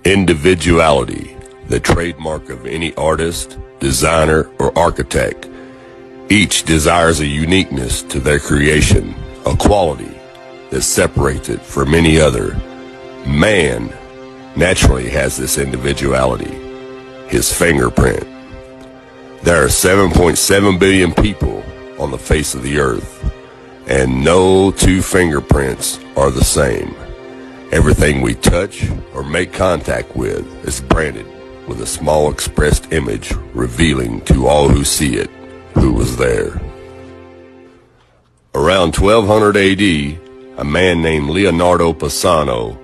Individuality, the trademark of any artist, designer, or architect. Each desires a uniqueness to their creation, a quality that separates it from any other. Man naturally has this individuality, his fingerprint. There are 7.7 billion people on the face of the earth, and no two fingerprints are the same. Everything we touch or make contact with is branded with a small expressed image revealing to all who see it who was there. Around 1200 AD, a man named Leonardo Pisano,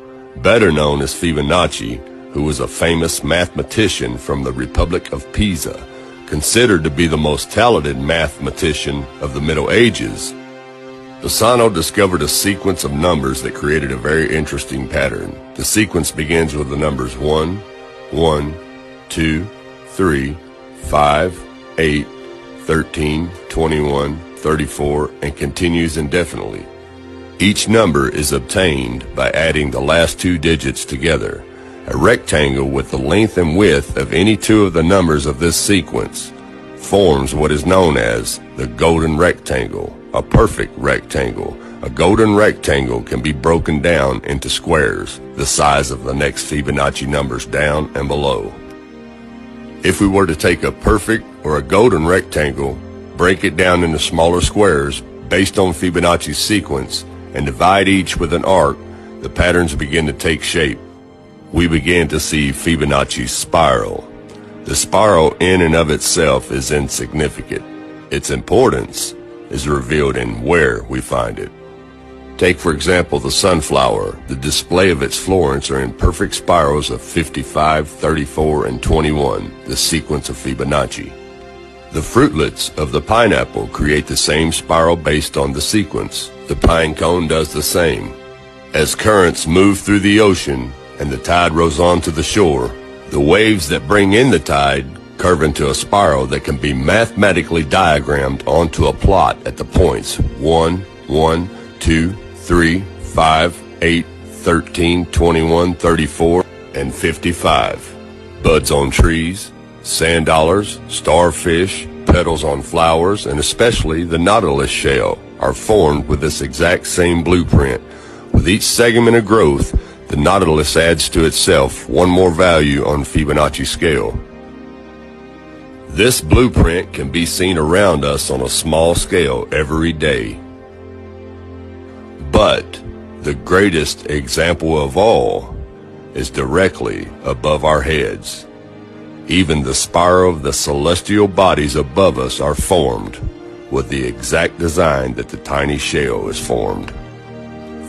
better known as Fibonacci, who was a famous mathematician from the Republic of Pisa, considered to be the most talented mathematician of the Middle Ages, Pisano discovered a sequence of numbers that created a very interesting pattern. The sequence begins with the numbers 1, 1, 2, 3, 5, 8, 13, 21, 34, and continues indefinitely. Each number is obtained by adding the last two digits together. A rectangle with the length and width of any two of the numbers of this sequence forms what is known as the golden rectangle, a perfect rectangle. A golden rectangle can be broken down into squares, the size of the next Fibonacci numbers down and below. If we were to take a perfect or a golden rectangle, break it down into smaller squares based on Fibonacci's sequence, and divide each with an arc, the patterns begin to take shape. We begin to see Fibonacci's spiral. The spiral in and of itself is insignificant. Its importance is revealed in where we find it. Take, for example, the sunflower. The display of its florence are in perfect spirals of 55, 34, and 21, the sequence of Fibonacci. The fruitlets of the pineapple create the same spiral based on the sequence. The pine cone does the same. As currents move through the ocean and the tide rolls on to the shore, the waves that bring in the tide curve into a spiral that can be mathematically diagrammed onto a plot at the points 1, 1, 2, 3, 5, 8, 13, 21, 34, and 55. Buds on trees, sand dollars, starfish, petals on flowers, and especially the nautilus shell are formed with this exact same blueprint. With each segment of growth, the nautilus adds to itself one more value on Fibonacci's scale. This blueprint can be seen around us on a small scale every day. But the greatest example of all is directly above our heads. Even the spiral of the celestial bodies above us are formed with the exact design that the tiny shell is formed.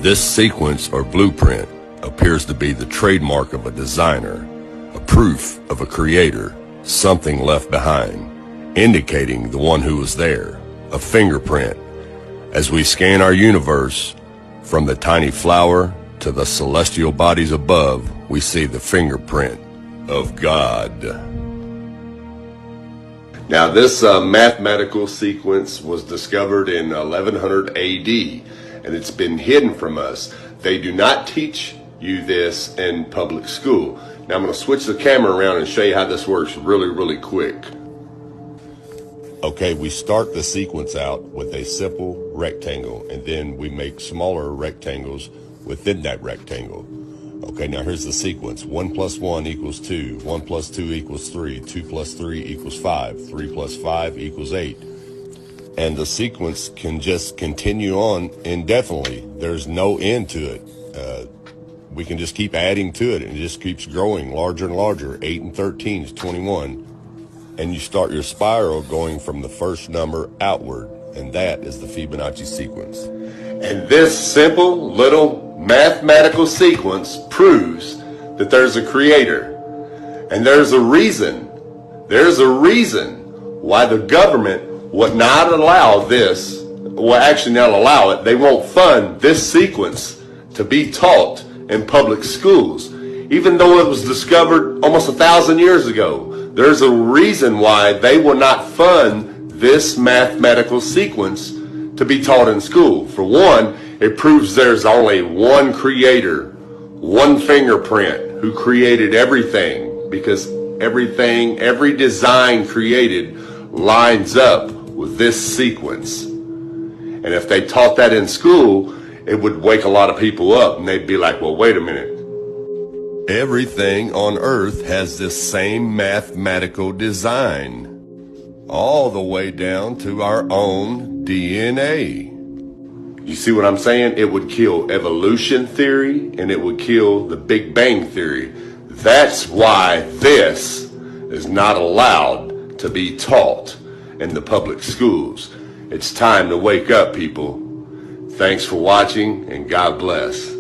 This sequence or blueprint appears to be the trademark of a designer, a proof of a creator, something left behind, indicating the one who was there, a fingerprint. As we scan our universe, from the tiny flower to the celestial bodies above, we see the fingerprint of God. Now this mathematical sequence was discovered in 1100 AD, and it's been hidden from us. They do not teach you this in public school. Now I'm going to switch the camera around and show you how this works really quick. Okay, we start the sequence out with a simple rectangle, and then we make smaller rectangles within that rectangle. Okay, now here's the sequence. 1 plus 1 equals 2. 1 plus 2 equals 3. 2 plus 3 equals 5. 3 plus 5 equals 8. And the sequence can just continue on indefinitely. There's no end to it. We can just keep adding to it, and it just keeps growing larger and larger. 8 and 13 is 21. And you start your spiral going from the first number outward, and that is the Fibonacci sequence. And this simple little mathematical sequence proves that there's a creator. And there's a reason why the government would not allow this, well actually not allow it, they won't fund this sequence to be taught in public schools. Even though it was discovered almost 1,000 years ago, there's a reason why they will not fund this mathematical sequence to be taught in school. For one, it proves there's only one creator, one fingerprint, who created everything, because everything, every design created lines up with this sequence. And if they taught that in school, it would wake a lot of people up and they'd be like, well, wait a minute. Everything on earth has this same mathematical design, all the way down to our own DNA. You see what I'm saying? It would kill evolution theory and it would kill the Big Bang theory. That's why this is not allowed to be taught in the public schools. It's time to wake up, people. Thanks for watching and God bless.